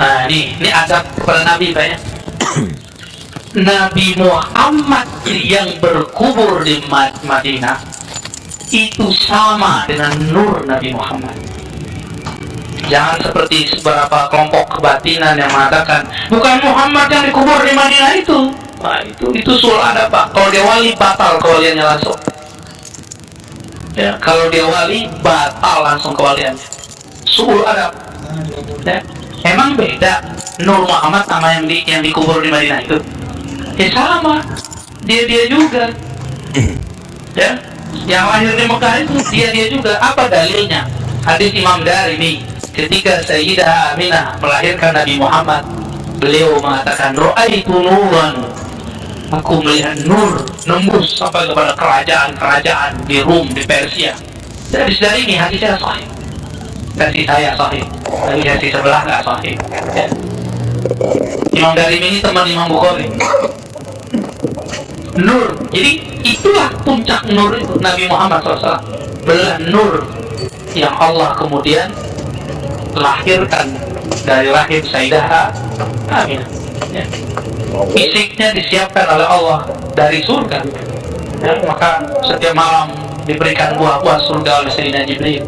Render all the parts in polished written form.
Nah, ini adab kepada Nabi Pak ya. Nabi Muhammad yang berkubur di Madinah itu sama dengan nur Nabi Muhammad. Jangan seperti beberapa kelompok kebatinan yang mengatakan bukan Muhammad yang dikubur di Madinah itu. Nah, itu sul ada Pak. Kalau dia wali batal kewaliannya langsung. Ya, kalau dia wali batal langsung kewaliannya. Sul ada. Ya. Emang beda Nur Muhammad sama yang dikubur di Madinah itu? Ya sama. Dia juga. Ya. Yang lahir di Mekah itu dia juga. Apa dalilnya? Hadis Imam Darimi ketika Sayyidah Aminah melahirkan Nabi Muhammad, beliau mengatakan ra'aitu nuran, aku melihat nur nembus sampai kepada kerajaan-kerajaan di Rum, di Persia. Dari ini hadisnya sahih. Versi saya sahih, tapi versi sebelah nggak sahih. Ya. Imam Darimi ini teman Imam Bukhari. Nur, jadi itulah puncak nur itu Nabi Muhammad SAW. Belah nur yang Allah kemudian lahirkan dari rahim Sayyidah Aminah. Ya. Fisiknya disiapkan oleh Allah dari surga. Ya, maka setiap malam diberikan buah-buah surga oleh Sayyidina Jibril.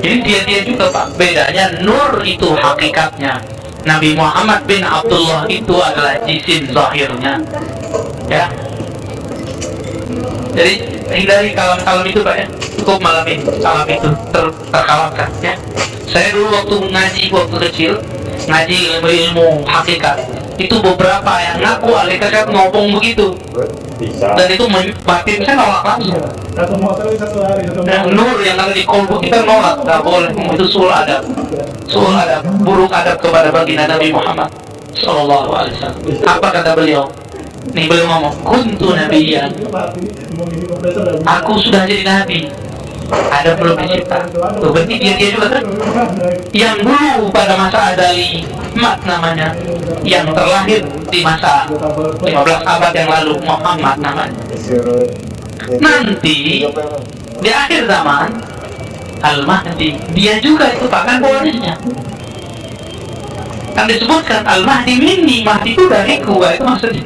Jadi dia juga Pak. Bedanya nur itu hakikatnya. Nabi Muhammad bin Abdullah itu adalah jisim zahirnya. Ya. Jadi hindari kalam-kalam itu Pak ya. Cukup malam itu terkalahkan ya. Saya dulu waktu kecil ngaji ilmu hakikat, itu beberapa yang ngaku ahli hakikat ngomong begitu. Bisa. Dan itu batin saya nolak langsung. Nur yang ada di kolbu kita nolak, nggak boleh. Itu sul adab, buruk adab kepada baginda Nabi Muhammad Sallallahu Alaihi Wasallam. Apa kata beliau? Nih beliau ngomong, kuntu nabiyyan, aku sudah jadi nabi. Ada belum dicipta. Tuh, berarti dia juga kan yang dulu pada masa Adali Mat namanya, yang terlahir di masa 15 abad yang lalu Muhammad namanya. Nanti di akhir zaman Al-Mahdi, dia juga itu Pak kan pewarisnya. Kan disebutkan Al-Mahdi minni, Mahdi itu dariku, itu maksudnya.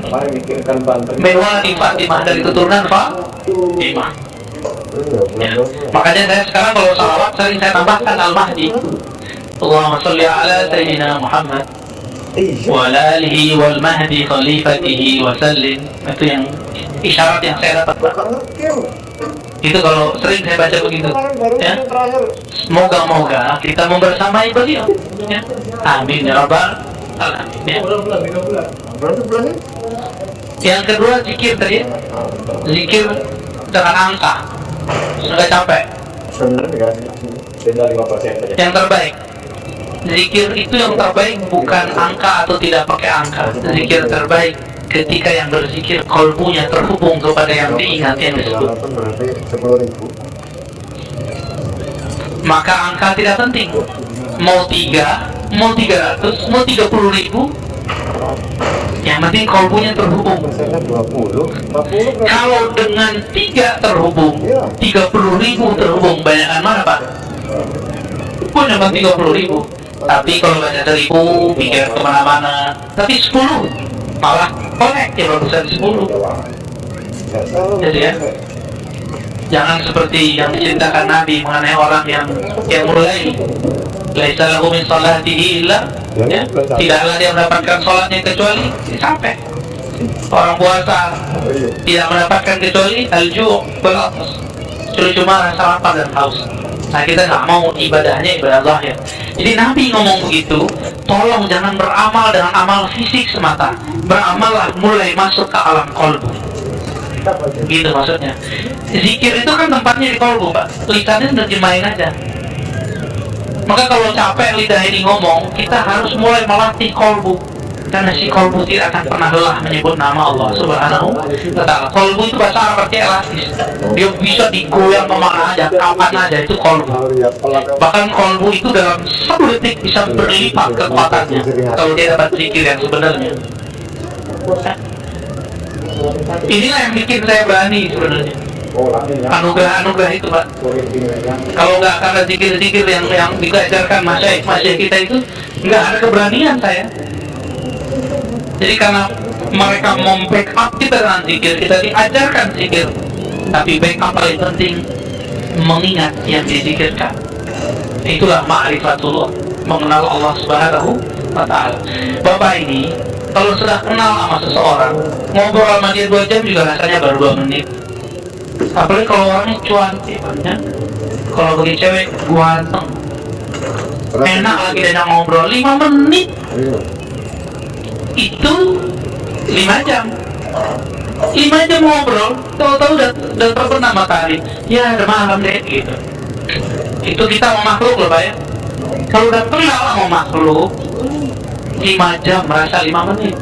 Mewali Fatimah, dari keturunan Fatimah. Ya. Makanya saya sekarang kalau salawat sering saya tambahkan Al-Mahdi. Allahumma sholli ala Sayyidina Muhammad wa ala alihi wal mahdi khalifatihi wa sallim. Itu yang isyarat yang saya dapat. Itu kalau sering saya baca begitu ya. Moga-moga kita membersamai beliau ya. Amin ya rabbal alamin ya. Yang kedua zikir tadi. Zikir dengan angka. Sudah capek. Yang terbaik zikir itu yang terbaik bukan angka atau tidak pakai angka. Zikir terbaik ketika yang berzikir kalbunya terhubung kepada yang diingat yang disebut. Maka angka tidak penting. Mau 3, mau 300, mau 30.000, yang penting kalbunya terhubung. Kalau dengan 3 terhubung, 30.000 terhubung, banyakan mana Pak? Pun dapat 30.000. Tapi kalau baca 1.000, pikir kemana-mana. Tapi 10, malah connect ya bagusan 10. Jadi ya, jangan seperti yang diceritakan Nabi mengenai orang yang mulai laisa lahu min salatihi illa ya, tidaklah dia mendapatkan sholatnya kecuali sampai. Orang puasa tidak mendapatkan kecuali al-ju' wal 'athas, cuma rasa lapar dan haus. Nah kita nggak mau ibadahnya ibadah zahir. Jadi Nabi ngomong begitu, tolong jangan beramal dengan amal fisik semata, beramallah mulai masuk ke alam kolbu. Gitu maksudnya. Zikir itu kan tempatnya di kolbu Pak, lisannya nerjemahin aja. Maka kalau capek lidah ini ngomong, kita harus mulai melatih kolbu. Karena si kolbu tidak akan pernah lelah menyebut nama Allah Subhanahu wa ta'ala. Kolbu itu bahasa Arab artinya elastis. Dia bisa digoyang kemana aja, kapan aja, itu kolbu. Bahkan kolbu itu dalam 1 detik bisa berlipat kekuatannya kalau dia dapat zikir yang sebenarnya. Inilah yang bikin saya berani sebenarnya. Anugerah itu Pak. Kalau nggak karena zikir-zikir yang diajarkan masyaikh kita itu, nggak ada keberanian saya. Jadi karena mereka mem-backup kita dengan zikir, kita diajarkan zikir, tapi backup paling penting mengingat yang dizikirkan. Itulah ma'rifatullah, mengenal Allah Subhanahu wa Ta'ala. Bapak ini kalau sudah kenal sama seseorang, ngobrol sama dia 2 jam juga rasanya baru 2 menit. Apalagi kalau orangnya cuantik ya. Kalau bagi cewek ganteng, enak lagi diajak ngobrol 5 menit. Itu 5 jam. 5 jam ngobrol, tahu-tahu udah terbenam matahari. Ya udah malam deh gitu. Itu kita sama makhluk loh Pak ya. Kalau udah kenal sama makhluk 5 jam merasa 5 menit.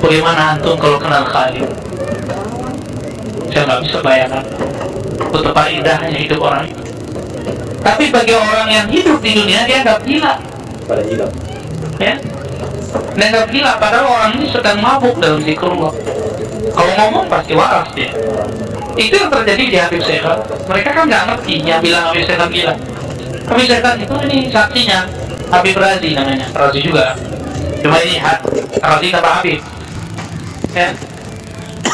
Bagaimana antum kalau kenal Khalid? Saya nggak bisa bayangkan betapa indahnya hidup orang itu. Tapi bagi orang yang hidup di dunia dia anggap gila. Pada gila. Ya, dia anggap gila. Padahal orang ini sedang mabuk dalam zikrullah. Kalau ngomong pasti waras dia. Itu yang terjadi di Habib Sehat. Mereka kan nggak ngerti yang bilang Habib Sehat gila. Habib Sehat itu ini saksinya Habib Razi namanya. Razi juga. Cuma ini Razi apa Habib? Ya.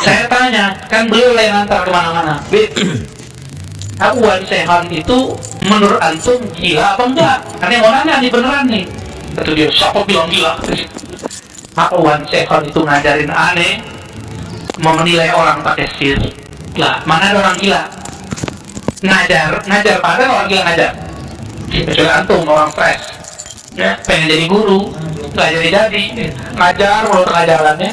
Saya tanya, kan beliau yang antar kemana-mana. Habib Sehat itu menurut antum gila apa enggak? Karena yang mau nanya nih beneran nih. Kata dia, siapa bilang gila? Habib Sehat itu ngajarin aneh, mau menilai orang pakai sir. Lah, mana ada orang gila? Ngajar pada orang gila ngajar. Kecuali antum orang stres. Ya, pengen jadi guru, nggak jadi. Ngajar menurut ngajarannya.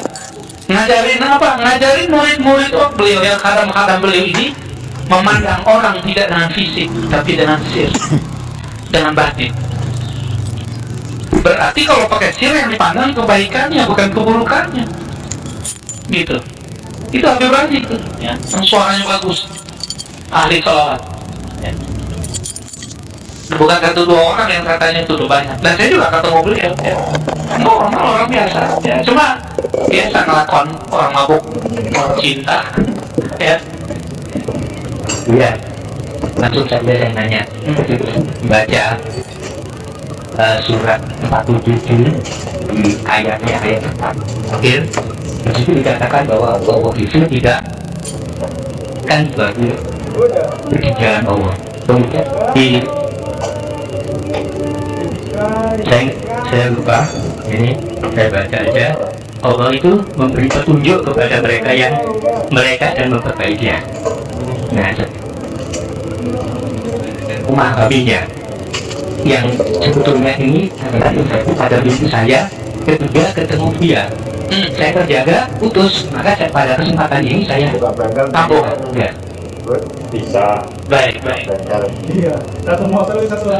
Ngajarin apa? Ngajarin murid-murid beliau yang kadang-kadang beliau ini memandang orang tidak dengan fisik, tapi dengan sir, dengan batin. Berarti kalau pakai sir yang dipandang kebaikannya, bukan keburukannya. Gitu. Itu Habib Razi itu, ya, yang suaranya bagus, ahli sholawat. Ya. Bukan satu 2 orang yang katanya itu banyak. Dan saya juga ketemu beliau. Ya. Orang biasa. Ya. Cuma biasa ngelakon orang mabuk, orang cinta. Ya. Iya. Langsung saja saya nanya. Baca surat 47 di ayat 4 akhir. Di situ dikatakan bahwa Allah itu tidak kan sebagai pertigaan Allah. Kemudian saya lupa, ini saya baca aja. Allah itu memberi petunjuk kepada mereka dan memperbaikinya. Nah, memahaminya yang sebetulnya ini pada mimpi saya ketika ketemu dia. Saya terjaga putus, maka pada kesempatan ini saya tampung. Ya. Bisa. Baik. Iya.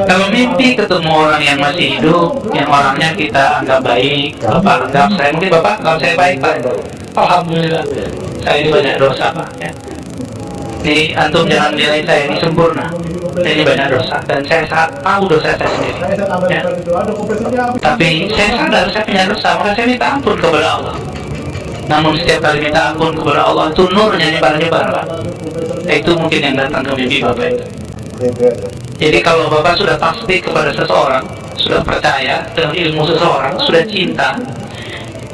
Kalau mimpi ketemu orang yang masih hidup, yang orangnya kita anggap baik, Bapak anggap saya, mungkin Bapak anggap saya baik Pak. Alhamdulillah. Saya ini banyak dosa Pak. Ya. Ini antum jangan nilai saya ini sempurna. Saya ini banyak dosa dan saya tahu dosa saya sendiri. Ya. Tapi saya sadar saya punya dosa, maka saya minta ampun kepada Allah. Namun setiap kali minta ampun kepada Allah itu nurnya nyebar-nyebar Pak. Itu mungkin yang datang ke mimpi Bapak itu. Jadi kalau Bapak sudah pasti kepada seseorang, sudah percaya dengan ilmu seseorang, sudah cinta,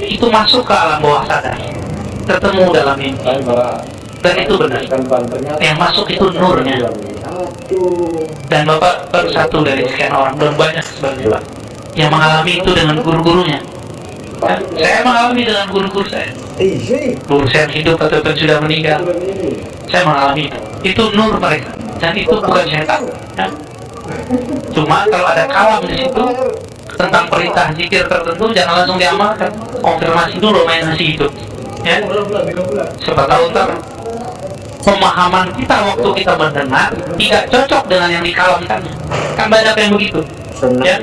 itu masuk ke alam bawah sadar, ketemu dalam mimpi. Dan itu benar. Yang masuk itu nurnya. Dan Bapak baru satu dari sekian orang, belum banyak sebenarnya Pak, yang mengalami itu dengan guru-gurunya. Ya, saya mengalami dengan guru-guru saya. Guru saya hidup ataupun sudah meninggal, saya mengalami itu. Itu nur mereka, dan itu bukan setan. Ya. Cuma kalau ada kalam di situ tentang perintah zikir tertentu, jangan langsung diamalkan. Konfirmasi dulu main nasi hidup. Ya. Siapa tahu ntar pemahaman kita waktu kita mendengar tidak cocok dengan yang dikalamkan. Kan banyak yang begitu. Ya.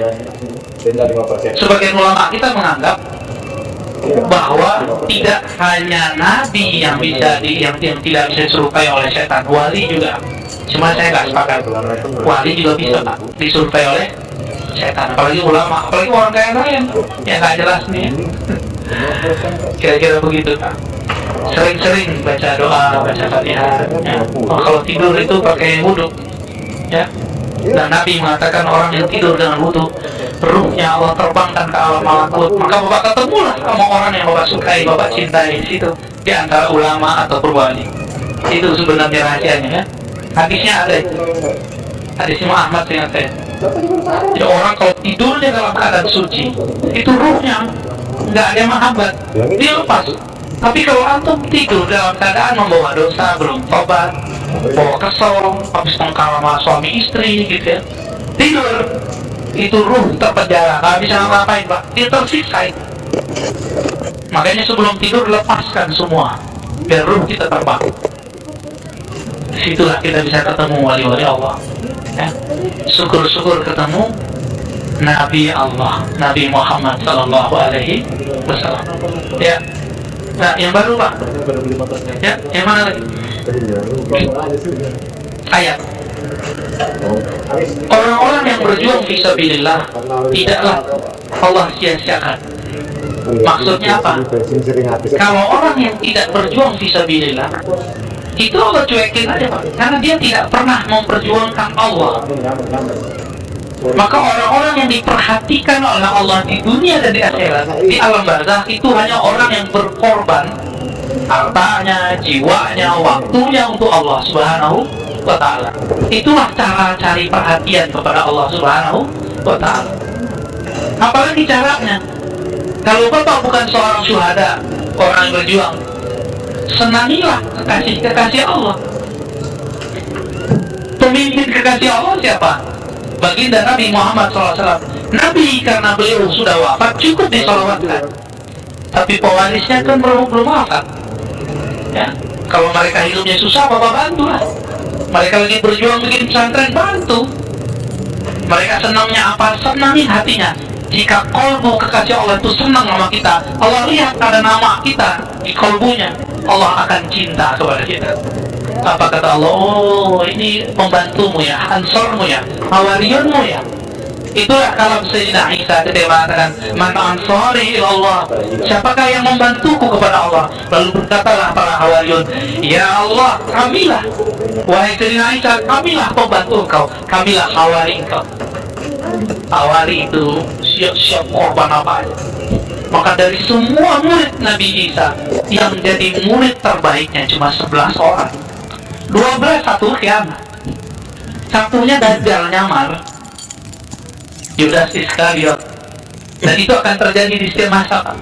Sebagian ulama kita menganggap bahwa tidak hanya nabi yang bisa yang tidak bisa diserupai oleh setan, wali juga. Cuma saya nggak sepakat. Wali juga bisa Pak diserupai oleh setan, apalagi ulama, apalagi orang kaya lain yang nggak jelas nih. Kira-kira begitu Pak. Sering-sering baca doa, baca Fatihah. Ya. Kalau tidur itu pakai wudhu. Ya. Dan Nabi mengatakan orang yang tidur dengan wudhu ruhnya Allah terbangkan ke alam malakut, maka Bapak ketemulah sama orang yang Bapak sukai, Bapak cintai di situ, di antara ulama atau wali. Itu sebenarnya rahasianya ya. Hadisnya ada itu. Hadis Imam Ahmad dengan saya. Jadi orang kalau tidurnya dalam keadaan suci, itu ruhnya nggak ada mahabbat, dia lepas. Tapi kalau antum tidur dalam keadaan membawa dosa, belum tobat, bawa kesel, habis tengkar sama suami istri gitu ya, tidur, itu ruh terpenjara, nggak bisa ngapain Pak, dia tersiksa itu. Makanya sebelum tidur lepaskan semua, biar ruh kita terbang. Disitulah kita bisa ketemu wali-wali Allah ya. Syukur-syukur ketemu Nabi Allah, Nabi Muhammad Sallallahu Alaihi Wasallam ya. Nah, yang baru Pak ya, yang mana lagi? Ayat orang-orang yang berjuang fisabilillah tidaklah Allah sia-siakan. Maksudnya apa? Kalau orang yang tidak berjuang fisabilillah itu Allah cuekin aja Pak, karena dia tidak pernah memperjuangkan Allah. Maka orang-orang yang diperhatikan oleh Allah di dunia dan di akhirat, di alam barzakh, itu hanya orang yang berkorban hartanya, jiwanya, waktunya untuk Allah Subhanahu wa Ta'ala. Itulah cara cari perhatian kepada Allah Subhanahu wa Ta'ala. Apalagi caranya? Kalau Bapak bukan seorang syuhada, orang yang berjuang, senangilah kekasih Allah. Pemimpin kekasih Allah siapa? Baginda Nabi Muhammad SAW. Nabi karena beliau sudah wafat cukup disolawatkan, tapi pewarisnya kan belum wafat ya. Kalau mereka hidupnya susah, Bapak bantulah. Mereka lagi berjuang bikin pesantren, bantu. Mereka senangnya apa? Senangin hatinya. Jika kolbu kekasih Allah itu senang sama kita, Allah lihat ada nama kita di kolbunya, Allah akan cinta kepada kita. Apa kata Allah? Oh, ini pembantumu ya, ansormu ya, hawariyunmu ya. Itulah kalam Sayyidina Isa ketika mengatakan, man ansori ilallah, siapakah yang membantuku kepada Allah? Lalu berkatalah para hawariyun, ya Allah, kamilah. Wahai Sayyidina Isa, kamilah pembantu engkau, kamilah hawari engkau. Hawari itu siap-siap korban apa aja. Maka dari semua murid Nabi Isa, yang jadi murid terbaiknya cuma 11 orang. 12 satu kiamat. Satunya Dajjal nyamar, Yudas Iskariot. Dan itu akan terjadi di setiap masa Pak.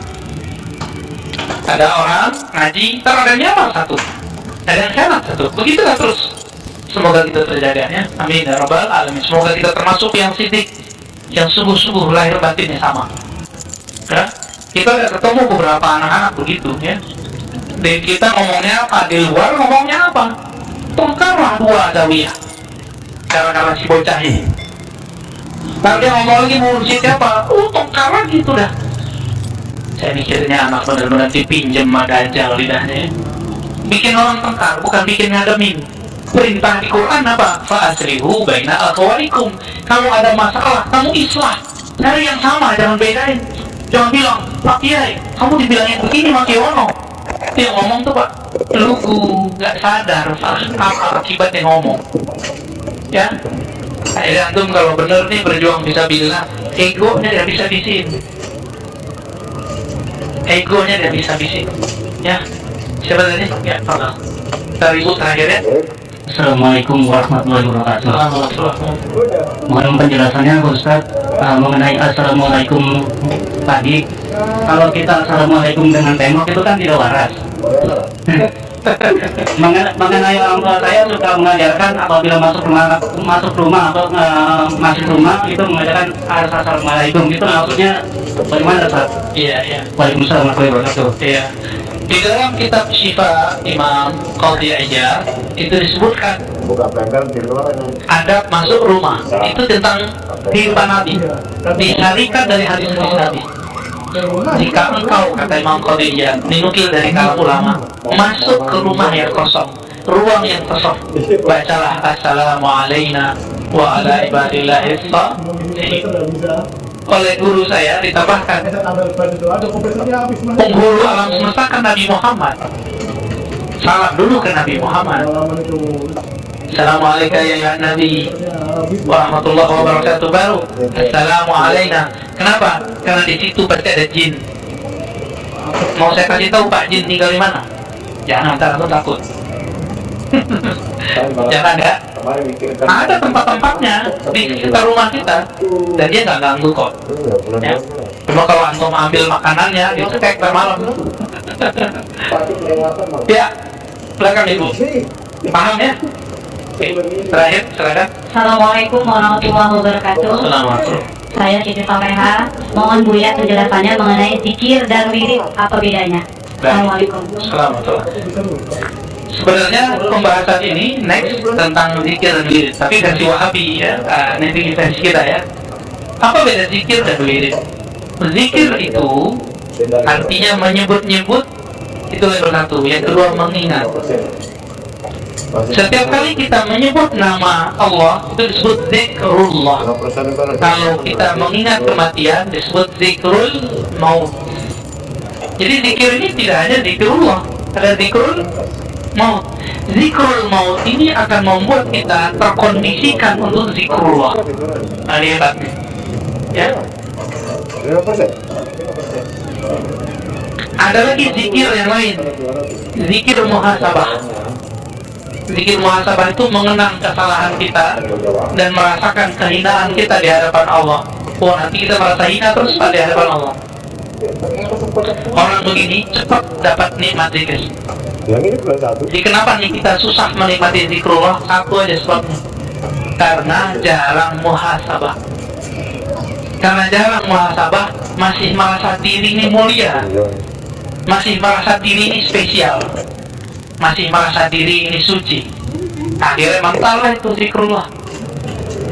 Ada orang ngaji, ntar ada nyamar satu, ada yang khianat satu. Begitulah terus. Semoga kita terjaga ya. Amin ya rabbal alamin. Semoga kita termasuk yang sidik, yang sungguh-sungguh lahir batinnya sama ya. Kita udah ketemu beberapa anak-anak begitu ya. Dan kita ngomongnya apa? Di luar ngomongnya apa? Tongkarlah dua zawiyah. Karena si bocah ini. Kalau dia ngomong lagi mursyid apa? Tongkar lagi itu dah. Saya mikirnya anak benar-benar dipinjem sama Dajjal lidahnya ya. Bikin orang tengkar, bukan bikin ngademin. Perintah di Quran apa? Fa'aslihu baina akhawaikum. Kamu ada masalah, kamu islah. Cari yang sama, jangan bedain. Jangan bilang, Pak Kiai, kamu dibilangin begini Pak Kiyono. Dia ngomong tuh Pak, lugu, gak sadar apa akibatnya ngomong. Ya, akhirnya antum kalau bener nih berjuang fisabilillah, egonya tidak bisa bisin. Egonya tidak bisa bisin. Ya, siapa tadi? Ya, tolong. Dari ibu terakhir ya. Assalamualaikum warahmatullahi wabarakatuh. Mohon penjelasannya Pak Ustaz mengenai Assalamualaikum tadi. Kalau kita Assalamualaikum dengan tembok itu kan tidak waras. Mengenai orang tua saya suka mengajarkan apabila masuk rumah atau masuk rumah itu mengajarkan Assalamualaikum. Itu maksudnya bagaimana Ustaz? Iya. Waalaikumsalam warahmatullahi wabarakatuh. Iya. Di dalam kitab Syifa Imam Qadhi Iyad itu disebutkan adab masuk rumah itu tentang kehidupan Nabi, disarikan dari hadis-hadis Nabi. Jika engkau, kata Imam Qadhi Iyad, dinukil dari kalam ulama, masuk ke rumah yang kosong, ruang yang kosong, bacalah Assalamualaikum wa ala ibadillahis shalihin. Oleh guru saya ditambahkan, penghulu alam semesta kan Nabi Muhammad. Salam dulu ke Nabi Muhammad. Assalamualaikum ya Nabi warahmatullahi wabarakatuh. Baru Assalamualaikum. Kenapa? Karena di situ pasti ada jin. Mau saya kasih tahu Pak jin tinggal di mana? Jangan, ntar aku takut. Jangan ya. Ada tempat-tempatnya di sekitar rumah kita dan dia nggak ganggu kok. Ya. Cuma kalau antum ambil makanannya, dia cekek malam. Ya, belakang ibu. Paham ya? Oke, terakhir, silakan. Assalamualaikum warahmatullahi wabarakatuh. Assalamualaikum. Saya Siti Soleha. Mohon Buya penjelasannya mengenai zikir dan wirid, apa bedanya? Assalamualaikum. Assalamualaikum. Sebenarnya pembahasan ini next tentang zikir dan wirid, tapi versi Wahabi ya, nanti versi kita ya. Apa beda zikir dan wirid? Zikir itu artinya menyebut-nyebut, itu level 1. Yang kedua mengingat. Setiap kali kita menyebut nama Allah itu disebut zikrullah. Kalau kita mengingat kematian disebut zikrul maut. Jadi zikir ini tidak hanya zikrullah, ada zikrul maut. Zikrul maut ini akan membuat kita terkondisikan untuk zikrullah. Nah, lihat ya. Ada lagi zikir yang lain, zikir muhasabah. Zikir muhasabah itu mengenang kesalahan kita dan merasakan kehinaan kita di hadapan Allah. Oh, nanti kita merasa hina terus pada hadapan Allah. Orang begini cepat dapat nikmat zikir. Jadi kenapa nih kita susah menikmati zikrullah? Satu aja sebabnya, karena jarang muhasabah. Karena jarang muhasabah, masih merasa diri ini mulia, masih merasa diri ini spesial, masih merasa diri ini suci. Akhirnya mental itu zikrullah.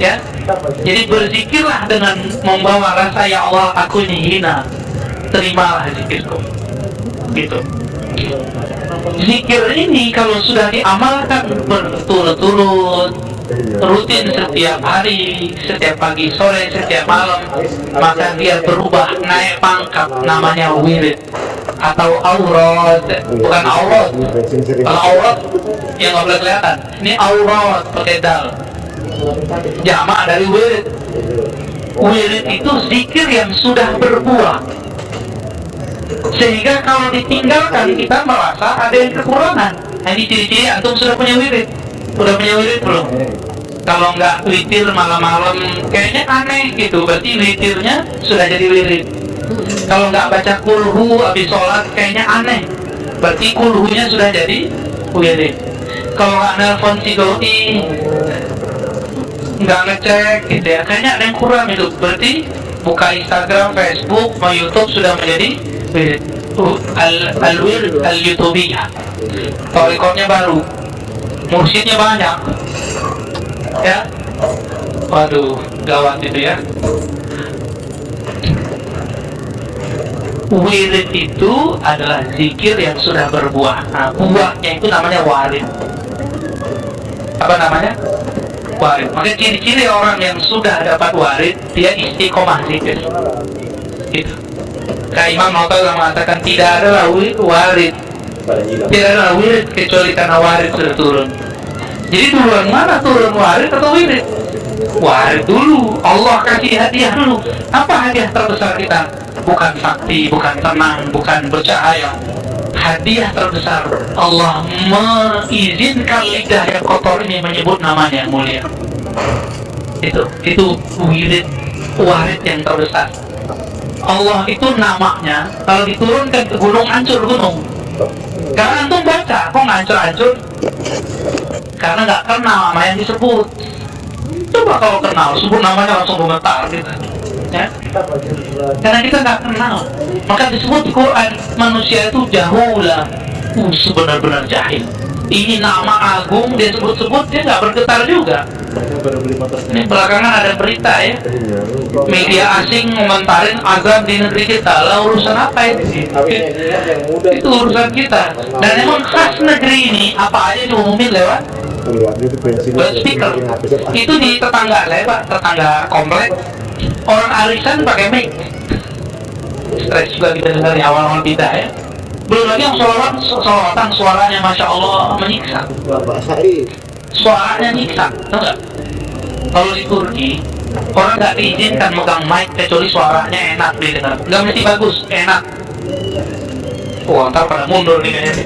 Ya, jadi berzikirlah dengan membawa rasa, ya Allah, aku ini hina, terimalah zikirku. Gitu. Zikir ini kalau sudah diamalkan berturut-turut, rutin setiap hari, setiap pagi, sore, setiap malam, maka dia berubah, naik pangkat, namanya wirid atau aurat. Bukan aurat. Kalau aurat yang nggak boleh kelihatan, ini aurat pakai dal, jamak dari wirid. Wirid itu zikir yang sudah berbuah, sehingga kalau ditinggalkan kita merasa ada yang kekurangan. Nah, ini ciri-ciri antum sudah punya wirid. Udah punya wirid belum? Kalau nggak witir malam-malam kayaknya aneh gitu, berarti witirnya sudah jadi wirid. Kalau nggak baca kulhu habis sholat kayaknya aneh, berarti kulhunya sudah jadi wirid. Kalau nggak nelfon si doi, nggak ngecek gitu ya, kayaknya ada yang kurang itu, berarti buka Instagram, Facebook, mau YouTube sudah menjadi wirid. Al-wirid al-yutubiyah. Torikonya baru, mursyidnya banyak ya. Waduh, gawat itu ya. Wirid itu adalah zikir yang sudah berbuah. Nah, buahnya itu namanya warid. Apa namanya? Warid. Maka ciri-ciri orang yang sudah dapat warid, dia istiqomah zikir. Gitu. Kayak Imam Nawawi mengatakan tidak ada warid, tidak ada wirid kecuali karena warid sudah turun. Jadi duluan mana turun, warid atau wirid? Warid dulu. Allah kasih hadiah dulu. Apa hadiah terbesar kita? Bukan sakti, bukan tenang, bukan bercahaya. Hadiah terbesar, Allah mengizinkan lidah yang kotor ini menyebut namanya yang mulia. Itu wirid, warid yang terbesar. Allah itu namanya kalau diturunkan ke gunung, hancur gunung. Karena antum baca, kok nggak hancur-hancur? Karena nggak kenal nama yang disebut. Coba kalau kenal, sebut namanya langsung gemetar gitu. Ya? Karena kita nggak kenal, maka disebut di Quran manusia itu jahula, sebenar-benar jahil. Ini nama agung dia sebut-sebut, dia nggak bergetar juga. Ini belakangan ada berita ya, media asing ngomentarin azab di negeri kita. Lah urusan apa itu? Itu urusan kita. Dan emang khas negeri ini apa aja diumumin lewat speaker. Itu di tetangga saya Pak, tetangga komplek, orang arisan pakai mic. Stres juga kita dengar di awal-awal bidah ya. Belum lagi yang solawatan suaranya Masya Allah menyiksa. suaranya nyiksa, tau nggak? Kalau di Turki, orang nggak diizinkan megang mic kecuali suaranya enak didengar. Nggak mesti bagus, enak. Wah, ntar pada mundur nih kayaknya.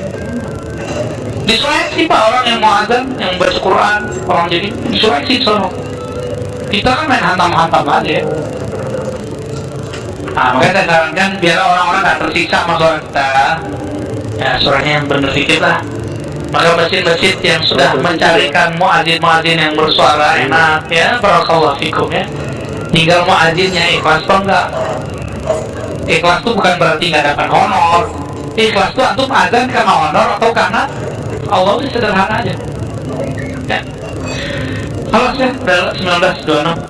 Di Sulawesi Pak, orang yang mau azan, yang baca Quran, orang jadi di Sulawesi sono. Kita kan main hantam-hantam aja ya. Nah, makanya saya sarankan biar orang-orang nggak tersiksa sama suara kita. Ya, suaranya yang bener dikit lah. Maka masjid-masjid yang sudah mencarikan muadzin-muadzin yang bersuara enak, ya, barakallahu fikum ya. Tinggal muadzinnya ikhlas atau enggak. Ikhlas itu bukan berarti nggak dapat honor. Ikhlas itu antum azan karena honor atau karena Allah, itu sederhana aja. Ya. Halo, saya udah 1926.